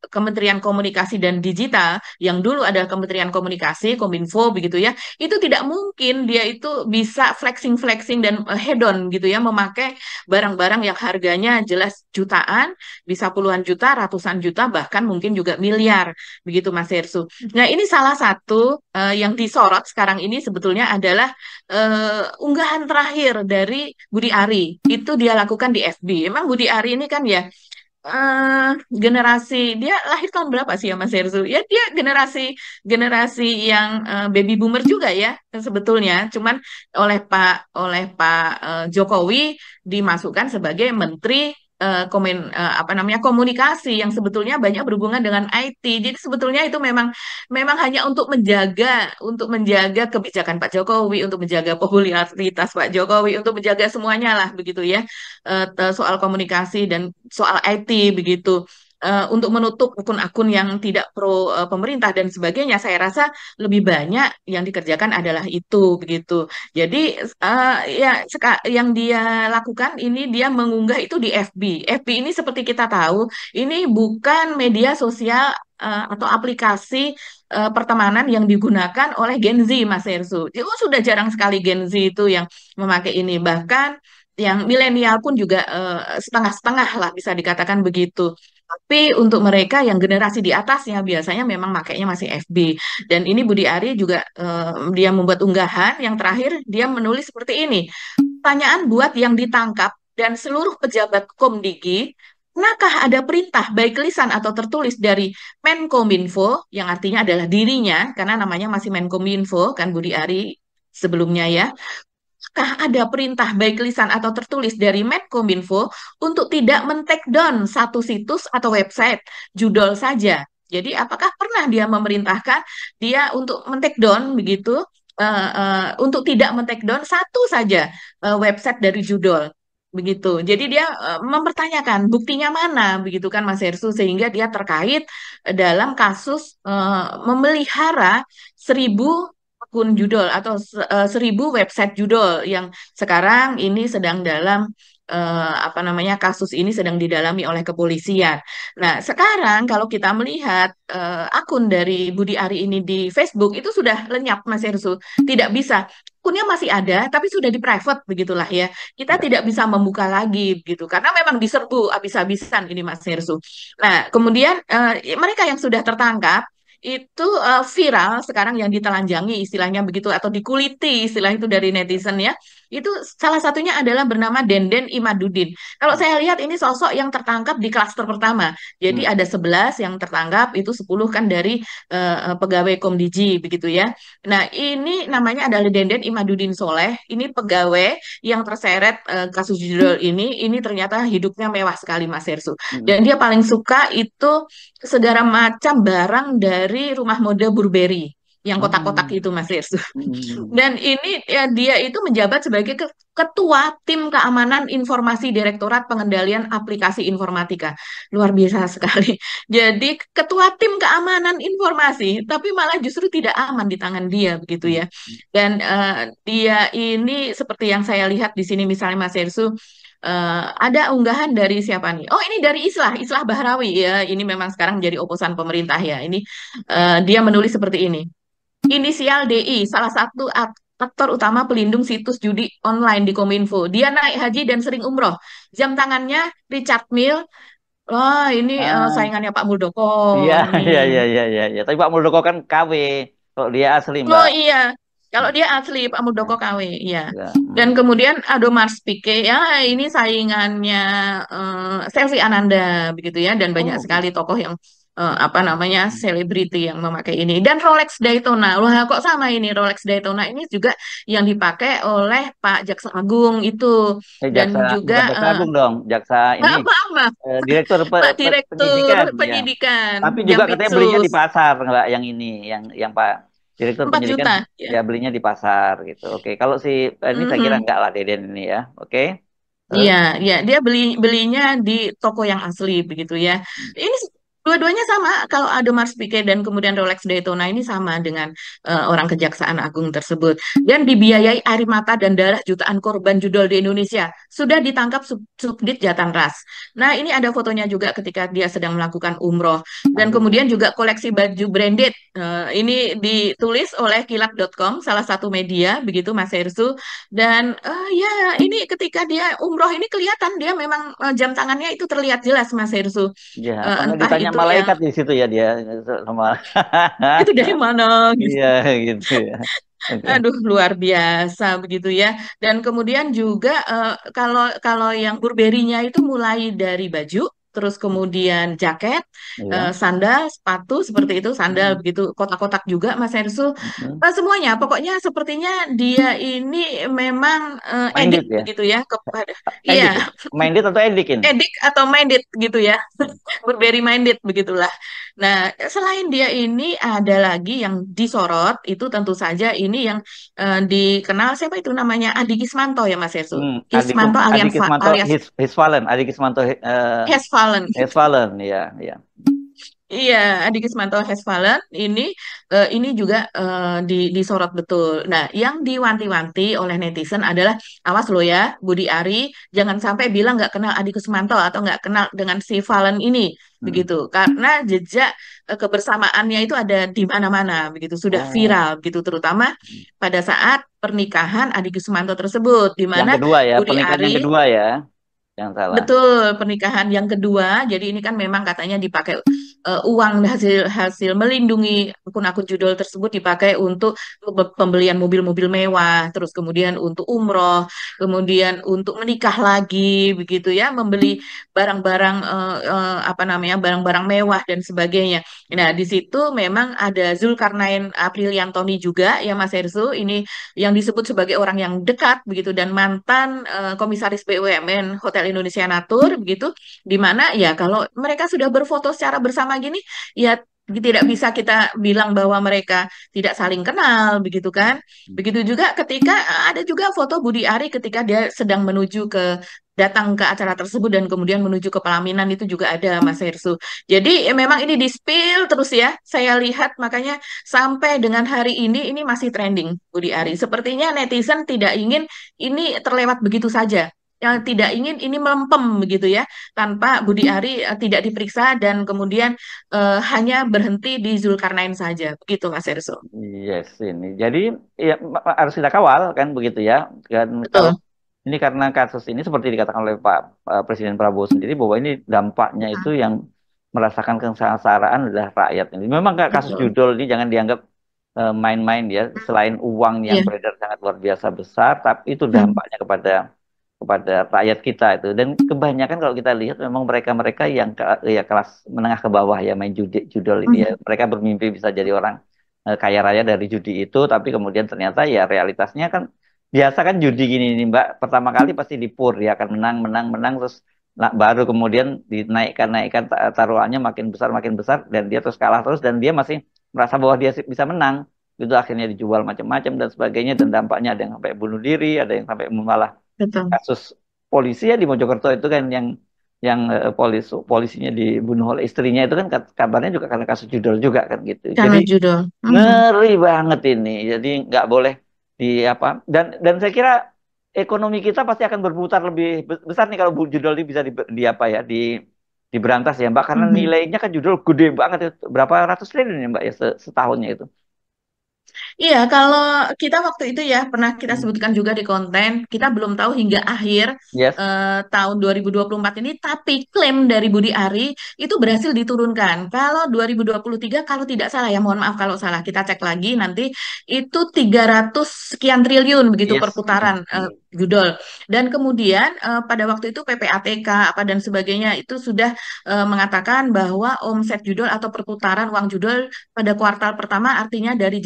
Kementerian Komunikasi dan Digital, yang dulu ada Kementerian Komunikasi, Kominfo begitu ya, itu tidak mungkin dia itu bisa flexing-flexing dan hedon gitu ya, memakai barang-barang yang harganya jelas jutaan, bisa puluhan juta, ratusan juta, bahkan mungkin juga miliar, begitu Mas Hersu. Nah, ini salah satu yang disorot sekarang ini sebetulnya adalah unggahan terakhir dari Budi Ari. Itu dia lakukan di FB. Emang Budi Ari ini kan ya generasi, dia lahir tahun berapa sih ya Mas Herzu? Ya dia generasi generasi yang baby boomer juga ya sebetulnya. Cuman oleh Pak Jokowi dimasukkan sebagai menteri apa namanya, komunikasi, yang sebetulnya banyak berhubungan dengan IT. Jadi sebetulnya itu memang memang hanya untuk menjaga kebijakan Pak Jokowi, untuk menjaga popularitas Pak Jokowi, untuk menjaga semuanya lah begitu ya, soal komunikasi dan soal IT begitu. Untuk menutup akun-akun yang tidak pro pemerintah dan sebagainya, saya rasa lebih banyak yang dikerjakan adalah itu begitu. Jadi ya yang dia lakukan ini, dia mengunggah itu di FB. FB ini seperti kita tahu, ini bukan media sosial atau aplikasi pertemanan yang digunakan oleh Gen Z, Mas Hersu. Itu sudah jarang sekali Gen Z itu yang memakai ini. Bahkan yang milenial pun juga setengah-setengah lah bisa dikatakan begitu. Tapi untuk mereka yang generasi di atasnya biasanya memang makainya masih FB. Dan ini Budi Ari juga dia membuat unggahan yang terakhir, dia menulis seperti ini. Pertanyaan buat yang ditangkap dan seluruh pejabat Komdigi, pernahkah ada perintah baik lisan atau tertulis dari Menkominfo, yang artinya adalah dirinya, karena namanya masih Menkominfo kan Budi Ari sebelumnya ya. Apakah ada perintah baik lisan atau tertulis dari Menkominfo untuk tidak men-take down satu situs atau website judul saja? Jadi apakah pernah dia memerintahkan dia untuk men-take down begitu, untuk tidak men-take down satu saja website dari judul begitu. Jadi dia mempertanyakan buktinya mana begitu kan Mas Hersu, sehingga dia terkait dalam kasus memelihara 1.000 akun judul atau 1.000 website judul yang sekarang ini sedang dalam apa namanya kasus ini sedang didalami oleh kepolisian. Nah, sekarang kalau kita melihat akun dari Budi Ari ini di Facebook itu sudah lenyap, Mas Ersu. Tidak bisa. Akunnya masih ada, tapi sudah di private begitulah ya. Kita Ya. tidak bisa membuka lagi begitu karena memang diserbu habis-habisan ini, Mas Ersu. Nah, kemudian mereka yang sudah tertangkap itu viral sekarang yang ditelanjangi istilahnya begitu atau dikuliti istilah itu dari netizen ya. Itu salah satunya adalah bernama Denden Imaduddin. Kalau saya lihat ini sosok yang tertangkap di klaster pertama. Jadi Hmm. ada 11 yang tertangkap, itu 10 kan dari pegawai Komdiji begitu ya. Nah, ini namanya adalah Denden Imaduddin Soleh. Ini pegawai yang terseret kasus judul ini ternyata hidupnya mewah sekali Mas Hersu. Hmm. Dan dia paling suka itu segala macam barang dari rumah mode Burberry yang kotak-kotak Oh. itu Mas Hersu. Hmm. Dan ini ya, dia itu menjabat sebagai ketua tim keamanan informasi Direktorat Pengendalian Aplikasi Informatika. Luar biasa sekali. Jadi ketua tim keamanan informasi, tapi malah justru tidak aman di tangan dia begitu Hmm. ya. Dan dia ini seperti yang saya lihat di sini misalnya Mas Hersu, ada unggahan dari siapa nih? Oh, ini dari Islah Bahrawi ya. Ini memang sekarang jadi oposan pemerintah ya. Ini dia menulis seperti ini. Inisial DI, salah satu aktor utama pelindung situs judi online di Kominfo. Dia naik haji dan sering umroh. Jam tangannya Richard Mille. Wah, ini Ah, saingannya Pak Muldoko iya, iya, ini. iya, iya, iya, iya. Tapi Pak Muldoko kan KW. Kalau dia asli, Oh Mbak. iya, kalau Hmm. dia asli Pak Muldoko Ya, KW, iya. ya. Dan Hmm. kemudian Adomars Pike, ya ini saingannya Selvi Ananda begitu ya. Dan banyak Oh, sekali tokoh yang apa namanya selebriti yang memakai ini. Dan Rolex Daytona, wah kok sama ini Rolex Daytona ini juga yang dipakai oleh Pak Jaksa Agung itu. Dan Jaksa, juga bukan Jaksa Agung dong. Jaksa ini maaf, maaf, maaf, Direktur Pak Direktur Penyidikan, ya. Penyidikan Tapi juga katanya belinya di Jampitsus, pasar, Mbak, yang ini, yang Pak Direktur 4 Penyidikan, juta ya. ya belinya di pasar gitu. Oke, kalau si ini saya kira Mhm. enggak lah Deden ini ya. Oke, terus? Iya, iya, dia belinya di toko yang asli begitu ya. Ini dua-duanya sama. Kalau Adomars Pike dan kemudian Rolex Daytona ini sama dengan orang Kejaksaan Agung tersebut dan dibiayai air mata dan darah jutaan korban judol di Indonesia. Sudah ditangkap Subdit Jatanras. Nah, ini ada fotonya juga ketika dia sedang melakukan umroh dan Aduh. kemudian juga koleksi baju branded. Ini ditulis oleh kilat.com, salah satu media begitu Mas Hersu. Dan ya ini ketika dia umroh ini kelihatan dia memang jam tangannya itu terlihat jelas Mas Hersu. Ya, apa nggak Entah ditanya itu yang malaikat di situ ya dia sama. itu dari mana gitu. Iya gitu ya. Oke. Aduh, luar biasa begitu ya. Dan kemudian juga kalau kalau yang Burberry-nya itu mulai dari baju, terus kemudian jaket, Iya. sandal, sepatu seperti itu, sandal Hmm. begitu, kotak-kotak juga Mas Hersu. Hmm. Semuanya, pokoknya sepertinya dia ini memang edik Minded ya. begitu ya kepada, iya, Edik ya. Minded atau edik ini? edik atau minded gitu ya. Burberry minded begitulah. Nah, selain dia ini ada lagi yang disorot itu tentu saja ini yang dikenal siapa itu namanya Adi Kismanto ya Mas Yesu. Kismanto Adi alias Kismanto alias his fallen. Adi Kismanto Has Fallen. his fallen ya ya. Iya, Adi Kismanto Has Fallen ini juga disorot betul. Nah, yang diwanti-wanti oleh netizen adalah awas lo ya, Budi Ari, jangan sampai bilang nggak kenal Adi Kismanto atau nggak kenal dengan si Fallen ini, Hmm. begitu. Karena jejak kebersamaannya itu ada di mana-mana, begitu. Sudah Oh, viral, gitu. Terutama pada saat pernikahan Adi Kismanto tersebut, di yang mana kedua ya, Budi pernikahan yang Ari kedua ya, yang salah. betul, pernikahan yang kedua. Jadi ini kan memang katanya dipakai uang hasil hasil melindungi akun-akun judul tersebut dipakai untuk pembelian mobil-mobil mewah, terus kemudian untuk umroh, kemudian untuk menikah lagi, begitu ya, membeli barang-barang apa namanya, barang-barang mewah dan sebagainya. Nah, di situ memang ada Zulkarnain Apriliantoni juga ya Mas Hersu, ini yang disebut sebagai orang yang dekat begitu dan mantan komisaris BUMN Hotel Indonesia Natur begitu, di mana ya kalau mereka sudah berfoto secara bersama gini ya tidak bisa kita bilang bahwa mereka tidak saling kenal begitu kan. Begitu juga ketika ada juga foto Budi Ari ketika dia sedang menuju ke datang ke acara tersebut dan kemudian menuju ke pelaminan itu juga ada Mas Hersu. Jadi memang ini di-spill terus ya. Saya lihat makanya sampai dengan hari ini masih trending Budi Ari. Sepertinya netizen tidak ingin ini terlewat begitu saja. yang tidak ingin ini melempem begitu ya, tanpa Budi Ari tidak diperiksa dan kemudian hanya berhenti di Zulkarnain saja, begitu Mas Erso. Yes, ini. Jadi ya harus kita kawal kan begitu ya. Kan kalau Betul. ini karena kasus ini seperti dikatakan oleh Pak Presiden Prabowo sendiri bahwa ini dampaknya itu Ya, yang merasakan kesengsaraan adalah rakyat ini. Memang kasus betul. judul ini jangan dianggap main-main ya. Selain uang yang Iya. beredar sangat luar biasa besar, tapi itu Hmm. dampaknya kepada rakyat kita itu. Dan kebanyakan kalau kita lihat memang mereka-mereka yang ya kelas menengah ke bawah ya main judul ini ya. Hmm. Mereka bermimpi bisa jadi orang kaya raya dari judi itu, tapi kemudian ternyata ya realitasnya kan biasa kan judi gini nih Mbak. Pertama kali pasti dipur ya akan menang, menang, menang terus baru kemudian dinaikkan, naikkan taruhannya makin besar dan dia terus kalah terus dan dia masih merasa bahwa dia bisa menang. Itu akhirnya dijual macam-macam dan sebagainya dan dampaknya ada yang sampai bunuh diri, ada yang sampai malah Betul. kasus polisi ya di Mojokerto itu kan yang polisinya dibunuh oleh istrinya itu kan kabarnya juga karena kasus judul juga kan gitu. Jadi Karena judul. Hmm. ngeri banget ini. Jadi nggak boleh di apa dan saya kira ekonomi kita pasti akan berputar lebih besar nih kalau judul ini bisa di apa ya diberantas ya Mbak karena Hmm. nilainya kan judul gede banget itu berapa ratus triliun ya Mbak ya setahunnya itu. Iya, kalau kita waktu itu ya pernah kita Hmm. sebutkan juga di konten, kita belum tahu hingga akhir Yes. tahun 2024 ini, tapi klaim dari Budi Ari itu berhasil diturunkan. Kalau 2023, kalau tidak salah ya, mohon maaf kalau salah, kita cek lagi nanti, itu 300 sekian triliun begitu Yes. perputaran judol. Dan kemudian pada waktu itu PPATK apa dan sebagainya itu sudah mengatakan bahwa omset judol atau perputaran uang judol pada kuartal pertama artinya dari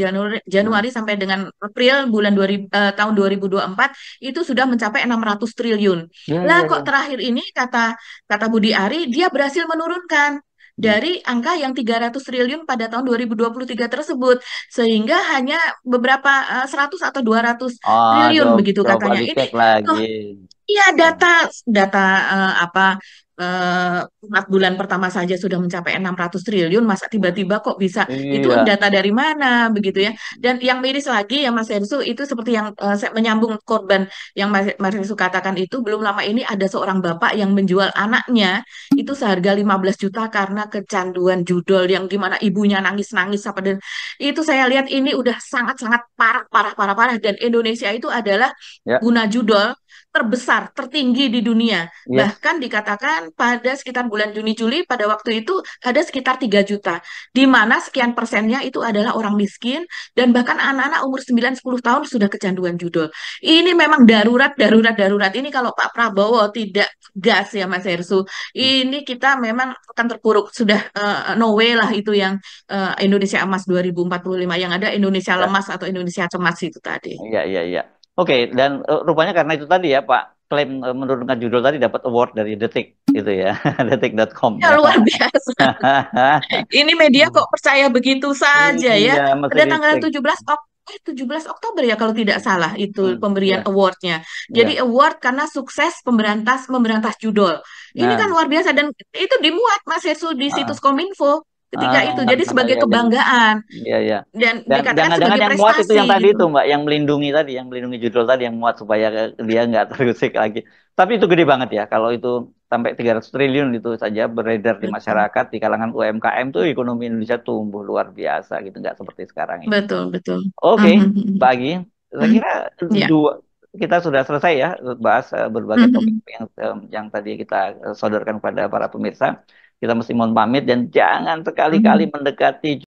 Januari sampai dengan April tahun 2024 itu sudah mencapai 600 triliun. Ya, Lah ya, kok ya. terakhir ini kata kata Budi Ari dia berhasil menurunkan Hmm. dari angka yang 300 triliun pada tahun 2023 tersebut sehingga hanya beberapa 100 atau 200 Oh, triliun coba, begitu coba katanya. Ini dicek lagi. toh iya, Hmm. data data apa 4 bulan pertama saja sudah mencapai 600 triliun, masa tiba-tiba kok bisa? Itu Iya. data dari mana begitu ya? Dan yang miris lagi ya Mas Hersu itu seperti yang saya menyambung korban yang Mas Hersu katakan itu belum lama ini ada seorang bapak yang menjual anaknya itu seharga 15 juta karena kecanduan judol yang gimana ibunya nangis-nangis apa dan itu saya lihat ini udah sangat-sangat parah parah parah parah dan Indonesia itu adalah Ya. guna judol terbesar, tertinggi di dunia. Yes. Bahkan dikatakan pada sekitar bulan Juni-Juli pada waktu itu ada sekitar 3 juta, di mana sekian persennya itu adalah orang miskin dan bahkan anak-anak umur 9-10 tahun sudah kecanduan judol. Ini memang darurat, darurat, darurat. Ini kalau Pak Prabowo tidak gas ya Mas Hersu, ini kita memang akan terpuruk. Sudah no way lah itu yang Indonesia Emas 2045, yang ada Indonesia Ya. lemas atau Indonesia cemas itu tadi. Iya, iya, iya. Oke, dan rupanya karena itu tadi ya, Pak, klaim menurunkan judul tadi dapat award dari Detik itu ya, detik.com Ya ya. luar biasa. Ini media kok percaya begitu saja ya. Iya, mesti Pada tanggal dicek. 17 Oktober ya kalau tidak salah itu pemberian Ya, awardnya. Jadi ya. award karena sukses memberantas judol. Ini kan Nah, luar biasa dan itu dimuat Mas Yesu di situs ah, Kominfo ketika itu. Jadi sebagai ya, ya, ya. kebanggaan Iya, iya. dan Dan dikatakan jangan-jangan sebagai yang muat itu yang prestasi tadi gitu. itu Mbak, yang melindungi tadi, yang melindungi judul tadi yang muat supaya dia nggak terusik lagi. Tapi itu gede banget ya, kalau itu sampai 300 triliun itu saja beredar di Betul, masyarakat, di kalangan UMKM tuh ekonomi Indonesia tumbuh luar biasa gitu, nggak seperti sekarang ini. betul, betul. Oke, Mhm. Mbak Agi, saya Mhm. kira Ya. dua kita sudah selesai ya bahas berbagai topik Mhm. yang tadi kita sodorkan kepada para pemirsa. Kita mesti mohon pamit dan jangan sekali-kali Mhm. mendekati